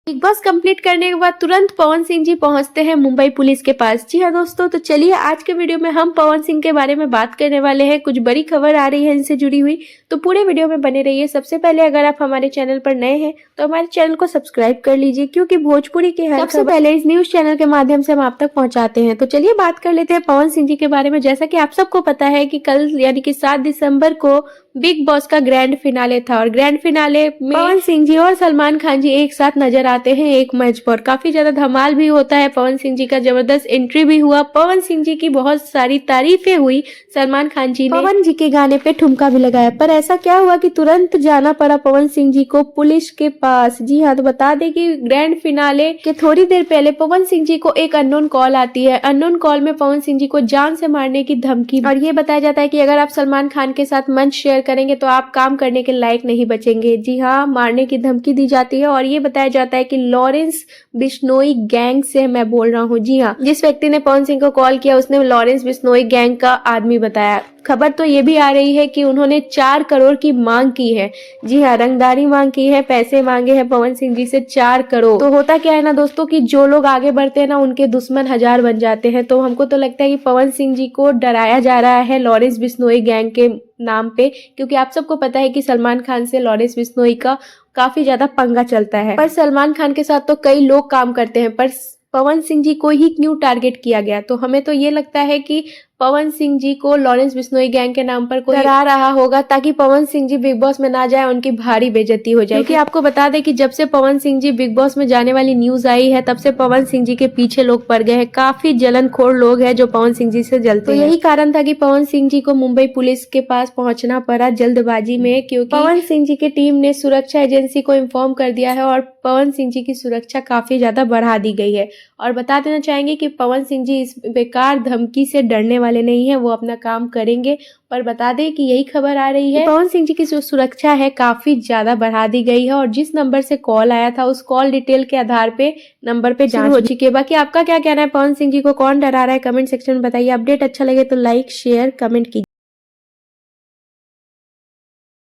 Big boss complete करने के बाद तुरंत पवन सिंह जी पहुंचते हैं मुंबई पुलिस के पास। जी हाँ दोस्तों, तो चलिए आज के वीडियो में हम पवन सिंह के बारे में बात करने वाले हैं। कुछ बड़ी खबर आ रही है इनसे जुड़ी हुई, तो पूरे वीडियो में बने रहिए। सबसे पहले अगर आप हमारे चैनल पर नए हैं तो हमारे चैनल को सब्सक्राइब कर लीजिए, क्योंकि भोजपुरी के हर सबसे पहले इस न्यूज चैनल के माध्यम से हम आप तक पहुँचाते हैं। तो चलिए बात कर लेते हैं पवन सिंह जी के बारे में। जैसा की आप सबको पता है कि कल यानी कि 7 दिसंबर को बिग बॉस का ग्रैंड फिनाले था, और ग्रैंड फिनाले में पवन सिंह जी और सलमान खान जी एक साथ नजर आते हैं एक मंच पर। काफी ज्यादा धमाल भी होता है, पवन सिंह जी का जबरदस्त एंट्री भी हुआ, पवन सिंह जी की बहुत सारी तारीफें हुई, सलमान खान जी ने पवन जी के गाने पे ठुमका भी लगाया। पर ऐसा क्या हुआ कि तुरंत जाना पड़ा पवन सिंह जी को पुलिस के पास। जी हाँ, तो बता दें कि ग्रैंड फिनाले के थोड़ी देर पहले पवन सिंह जी को एक अननोन कॉल आती है। अननोन कॉल में पवन सिंह जी को जान से मारने की धमकी, और ये बताया जाता है कि अगर आप सलमान खान के साथ मंच शेयर करेंगे तो आप काम करने के लायक नहीं बचेंगे। जी हाँ, मारने की धमकी दी जाती है, और ये बताया जाता है कि लॉरेंस बिश्नोई गैंग से मैं बोल रहा हूँ। जी हाँ, जिस व्यक्ति ने पवन सिंह को कॉल किया उसने लॉरेंस बिश्नोई गैंग का आदमी बताया। खबर तो ये भी आ रही है कि उन्होंने 4 करोड़ की मांग की है। जी हाँ, रंगदारी मांग की है, पैसे मांगे हैं पवन सिंह जी से 4 करोड़। तो होता क्या है ना दोस्तों कि जो लोग आगे बढ़ते हैं ना उनके दुश्मन हजार बन जाते हैं। तो हमको तो लगता है कि पवन सिंह जी को डराया जा रहा है लॉरेंस बिश्नोई गैंग के नाम पे, क्योंकि आप सबको पता है कि सलमान खान से लॉरेंस बिश्नोई का काफी ज्यादा पंगा चलता है। पर सलमान खान के साथ तो कई लोग काम करते हैं, पर पवन सिंह जी को ही क्यों टारगेट किया गया? तो हमें तो ये लगता है कि पवन सिंह जी को लॉरेंस बिश्नोई गैंग के नाम पर कोई डरा रहा होगा, ताकि पवन सिंह जी बिग बॉस में ना जाए, उनकी भारी बेइज्जती हो जाए। क्योंकि आपको बता दें कि जब से पवन सिंह जी बिग बॉस में जाने वाली न्यूज आई है तब से पवन सिंह जी के पीछे लोग पड़ गए हैं। काफी जलनखोर लोग हैं जो पवन सिंह जी से जलते हैं। यही कारण था कि पवन सिंह जी को मुंबई पुलिस के पास पहुंचना पड़ा जल्दबाजी में, क्योंकि पवन सिंह जी की टीम ने सुरक्षा एजेंसी को इन्फॉर्म कर दिया है और पवन सिंह जी की सुरक्षा काफी ज्यादा बढ़ा दी गई है। और बता देना चाहेंगे कि पवन सिंह जी इस बेकार धमकी से डरने वाले नहीं है, वो अपना काम करेंगे। पर बता दें कि यही खबर आ रही है पवन सिंह जी की जो सुरक्षा है काफी ज्यादा बढ़ा दी गई है, और जिस नंबर से कॉल आया था उस कॉल डिटेल के आधार पे नंबर पे जांच हो चुकी है। बाकी आपका क्या कहना है, पवन सिंह जी को कौन डरा रहा है? कमेंट सेक्शन में बताइए। अपडेट अच्छा लगे तो लाइक शेयर कमेंट कीजिए।